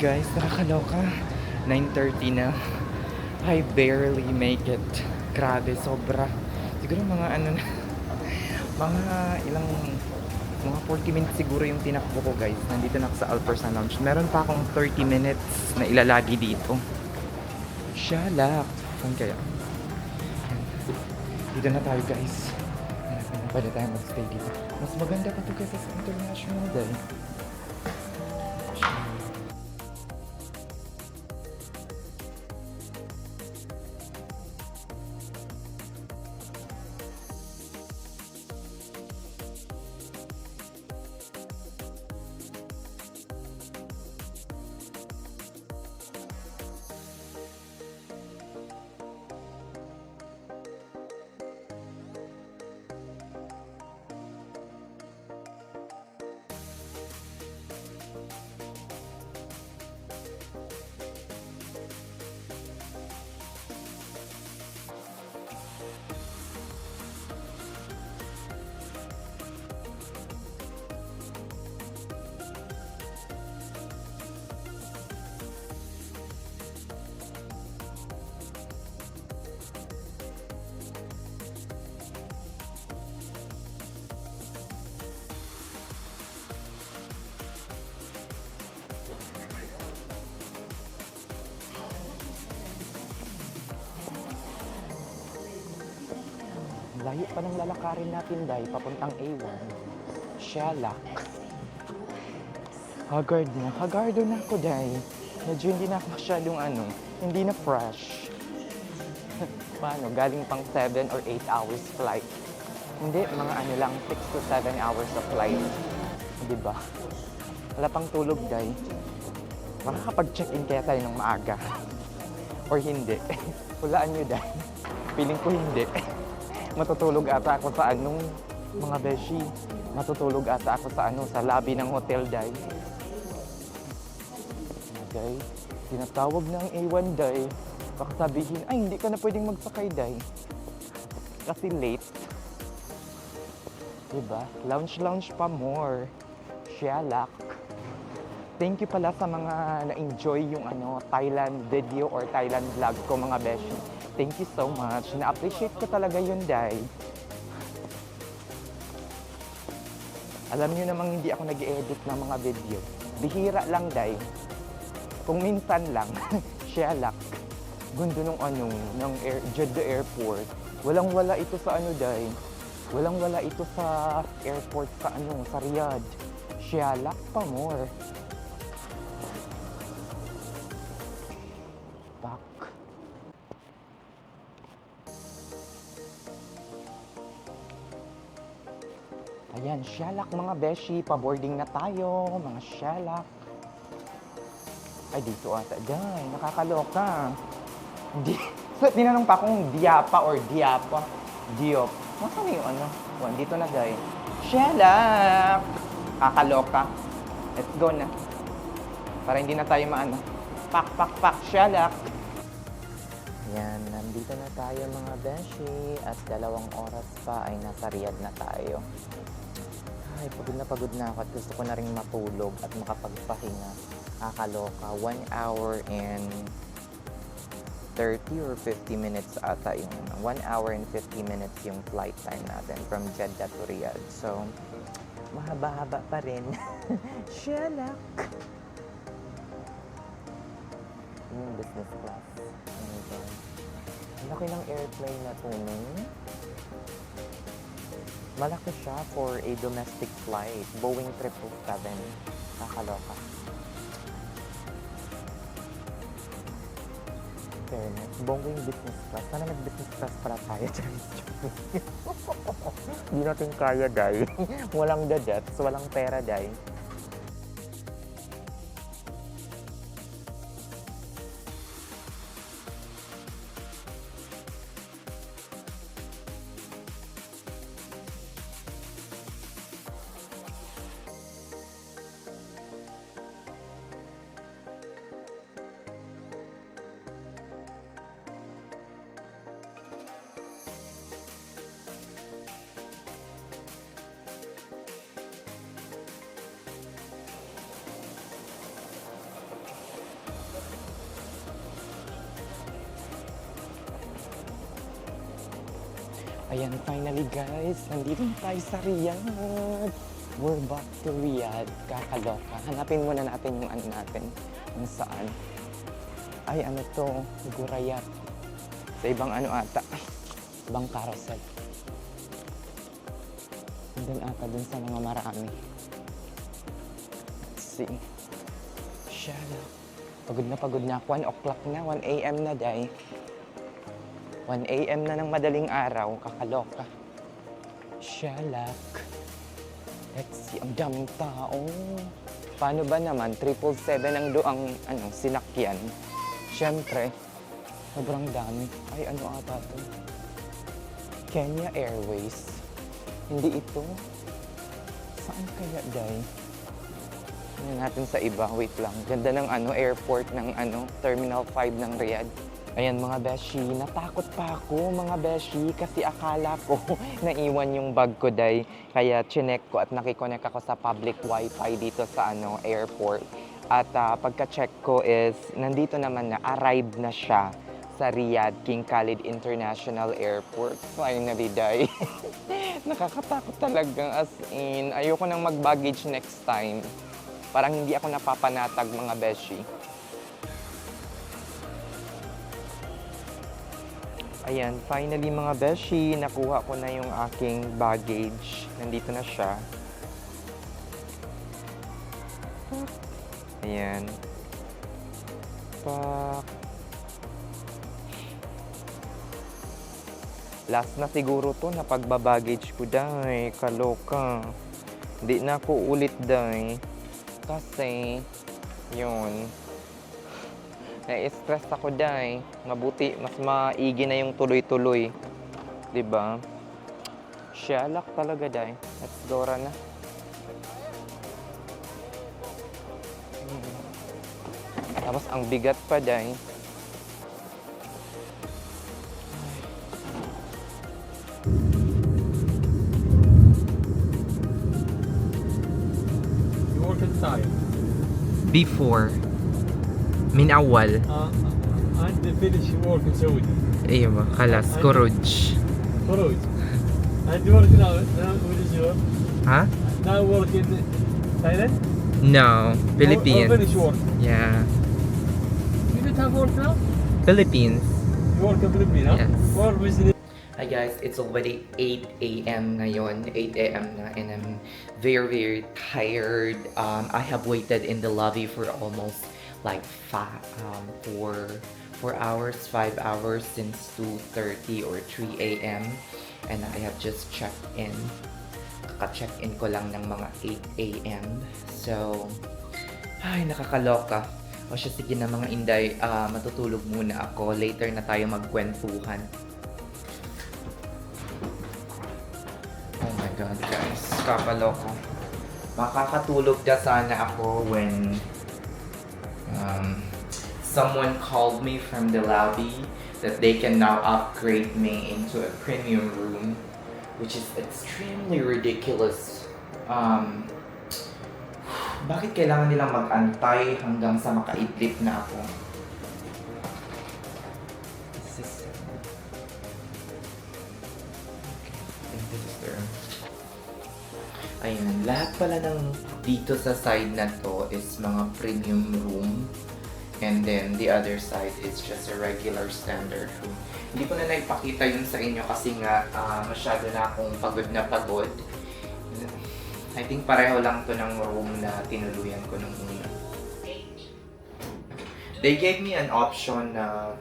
Guys, nakakaloka. 9:30 na. I barely make it. Grabe, sobra. Siguro mga ano na, mga ilang, mga 40 minutes siguro yung tinakbo ko guys. Nandito na ako sa Alpersan Lounge. Meron pa akong 30 minutes na ilalagi dito. Shalak. Saan kaya? Dito na tayo guys. Pwede tayo magstay dito. Mas maganda pa to kaysa sa international dahil. Layo pa ng lalakarin natin dahil papuntang A1. Shalak. Hagardo na ako dahil. Medyo hindi na ako masyadong hindi na fresh. Paano? Galing pang 7 or 8 hours flight. Hindi, mga lang, 6 to 7 hours of flight. Diba? Wala pang tulog dahil. Makakapag-check-in kaya tayo ng maaga. Or hindi. Hulaan nyo dahil. Feeling ko hindi. Matutulog ata ako sa mga beshi. Matutulog ata ako sa lobby ng hotel day. Okay. Tinatawag ng A1 day. Baka sabihin, ay hindi ka na pwedeng magsakay day. Kasi late. Diba? Lounge pa more. Shalak. Thank you pala sa mga na-enjoy yung Thailand video or Thailand vlog ko mga beshi. Thank you so much. Na-appreciate ko talaga yun, Day. Alam niyo namang hindi ako nag-edit ng mga video. Bihira lang, Day. Kung minsan lang, shalak. Gundo ng Jeddah Airport. Walang-wala ito sa Day. Walang-wala ito sa airport sa Riyadh. Shalak pa more. Ayan, shalak mga beshi. Pa-boarding na tayo, mga shalak. Ay, dito ata. Day, nakakaloka. Tinanong pa kung diapa or diapa. Diop. Nasaan yung dito na, day. Shalak! Kakaloka. Let's go na. Para hindi na tayo pak, shalak. Yan, nandito na tayo mga beshi. At 2 oras pa ay nasa Riyadh na tayo. Ay, pagod na ako at gusto ko na rin matulog at makapagpahinga. Kakaloka, 1 hour and 30 or 50 minutes ata yung 1 hour and 50 minutes yung flight time natin from Jeddah to Riyadh. So, mahaba-haba pa rin. Shalak! Yung business class. Ang laki ng airplane na to, no? Malaki siya for a domestic flight. Boeing 777. Nakakaloka. Fairness. Boeing business class. Sana nag-business class para tayo. Hindi natin kaya, day. Walang dadets. Walang pera, day. Ayan, finally guys, nandito na tayo sa Riyadh. We're back to Riyadh. Kakaloka. Hanapin muna natin yung ano natin. Kung saan. Ay, ano to? Gurayat. Sa ibang ano ata. Ibang carousel. Doon ata dun sa mga marami. Let's see. Shala. Pagod na ako. 1 o'clock na. 1 a.m. na day. 1 a.m. na ng madaling araw. Kakaloka. Shalak. Let's see. Ang daming tao. Paano ba naman? 777 ang doang sinakyan. Siyempre. Sobrang dami. Ay, ano ata to? Kenya Airways. Hindi ito. Saan kaya, day? Tingnan natin sa iba. Wait lang. Ganda ng airport ng Terminal 5 ng Riyadh. Ayan mga beshi, natakot pa ako mga beshi kasi akala ko naiwan yung bag ko day. Kaya chinek ko at nakikonek ako sa public wifi dito sa airport. At pagka-check ko is nandito naman na, arrived na siya sa Riyadh King Khalid International Airport. Finally day. Nakakatakot talaga as in. Ayoko nang mag-baggage next time. Parang hindi ako napapanatag mga beshi. Ayan, finally mga beshi, nakuha ko na yung aking baggage. Nandito na siya. Ayan. Pak. Last na siguro to na pagbabaggage ko day. Kaloka. Hindi na ako ulit day. Kasi, yun. Na-stress ako day. Mabuti, mas maigi na yung tuloy-tuloy. Diba? Shalak talaga day. Let's go na. Tapos ang bigat pa day. You work inside. Before. من أول and finish work in Saudi. أيوة خلاص خروج خروج. and you work now what is your ها now work in Thailand? No Philippines Or finish work? Yeah You don't have work now? Philippines You work in Philippines, huh? Yes. Or business? Hi guys, it's already 8 a.m. ngayon, 8 a.m. na, and I'm very tired. I have waited in the lobby for almost like 4 hours, 5 hours since 2:30 or 3 a.m. and I have just checked in. Kaka-check in ko lang ng mga 8 a.m. So, ay nakakaloka. O siya, sige na mga inday, matutulog muna ako. Later na tayo magkwentuhan. Oh my God, guys. Kakaloka. Makakatulog na sana ako when someone called me from the lobby that they can now upgrade me into a premium room, which is extremely ridiculous. Bakit kailangan nilang mag-antay hanggang sa makaidlip na ako? Ayan, lahat pala ng dito sa side na to is mga premium room. And then the other side is just a regular standard room. Hindi ko na naipakita yun sa inyo kasi nga masyado na akong pagod na pagod. I think pareho lang to ng room na tinuluyan ko nung una. They gave me an option na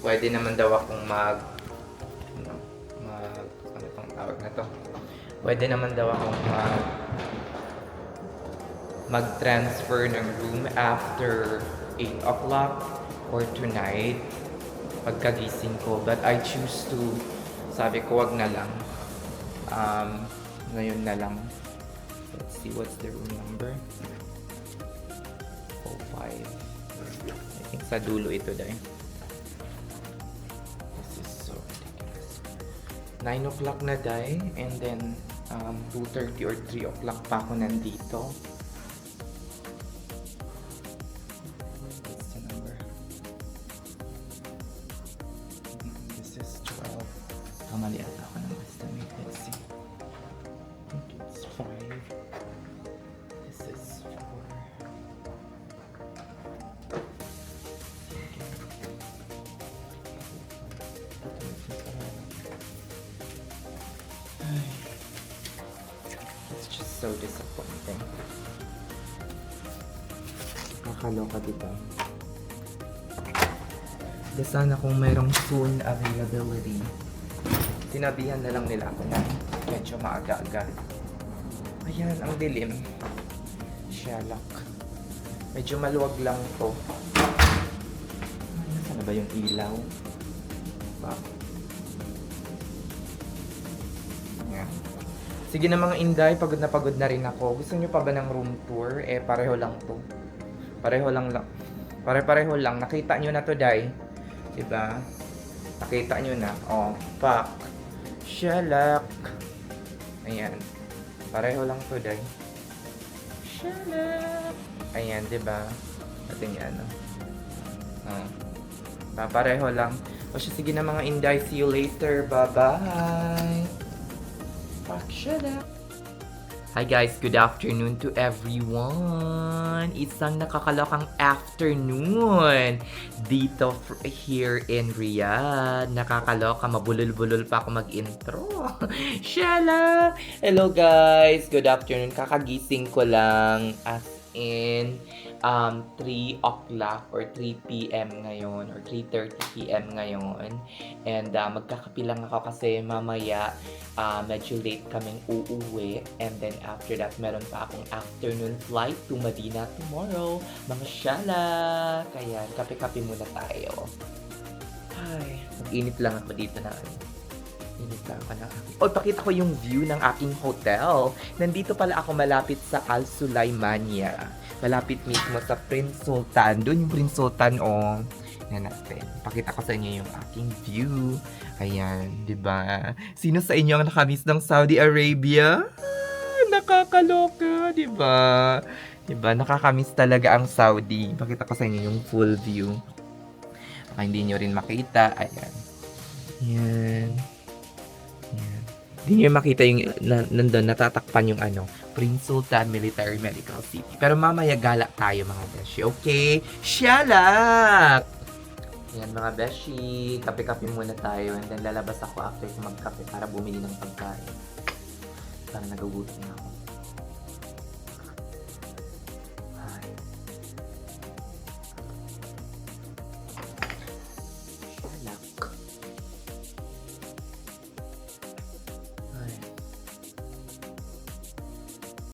pwede naman daw akong ano pang tawag na to? Pwede naman daw akong mag-transfer ng room after 8 o'clock or tonight pagkagising ko, but I choose to, sabi ko wag na lang, ngayon na lang. Let's see, what's the room number? 05. I think sa dulo ito dahil. This is so ridiculous. 9 o'clock na dahil, and then 2:30 or 3 o'clock pa ako nandito. Kamali ata ako ng So disappointing. Nakakaloka, diba? De sana kung mayroong soon availability. Sinabihan na lang nila ako na medyo maaga-aga. Ayan, ang dilim. Shalak. Medyo maluwag lang to. Nasaan na ba yung ilaw? Wow. Ayan. Sige na mga Inday, pagod na rin ako. Gusto nyo pa ba ng room tour? Eh, pareho lang to. Pareho lang. Pare-pareho lang. Nakita nyo na to, Day. Diba? Nakita nyo na. Oh, pak. Shalak. Ayan. Pareho lang to, Day. Shalak. Ayan, diba? Ating ano. Oh. Pareho lang. O siya, sige na mga Inday. See you later. Bye-bye. Pak, shalak. Hi guys, good afternoon to everyone. Isang nakakalokang afternoon dito here in Riyadh. Nakakaloka, mabulol-bulol pa ako mag-intro. Shala! Hello guys, good afternoon. Kakagising ko lang as in 3 o'clock or 3 p.m. ngayon or 3:30 p.m. ngayon. And magkakapi lang ako kasi mamaya medyo late kaming uuwi. And then after that, meron pa akong afternoon flight to Medina tomorrow. Mga shala! Kaya kape-kape muna tayo. Ay, mag-init lang ako dito na. Init lang ako na. O, pakita ko yung view ng aking hotel. Nandito pala ako malapit sa Al Sulaimania. Malapit mismo sa Prince Sultan. Doon yung Prince Sultan, oh. Yan natin. Pakita ko sa inyo yung aking view. Ayan, di ba? Sino sa inyo ang nakamiss ng Saudi Arabia? Nakakaloka, di ba? Di ba? Nakakamiss talaga ang Saudi. Pakita ko sa inyo yung full view. Baka hindi nyo rin makita. Ayan. Ayan. Ayan. Hindi nyo makita yung nandun, natatakpan yung ano, Prince Sultan Military Medical City. Pero mamaya gala tayo mga beshi. Okay? Shalak! Yan mga beshi. Kape-kape muna tayo. And then lalabas ako after magkape para bumili ng pagkain. Para nagugutom na ako.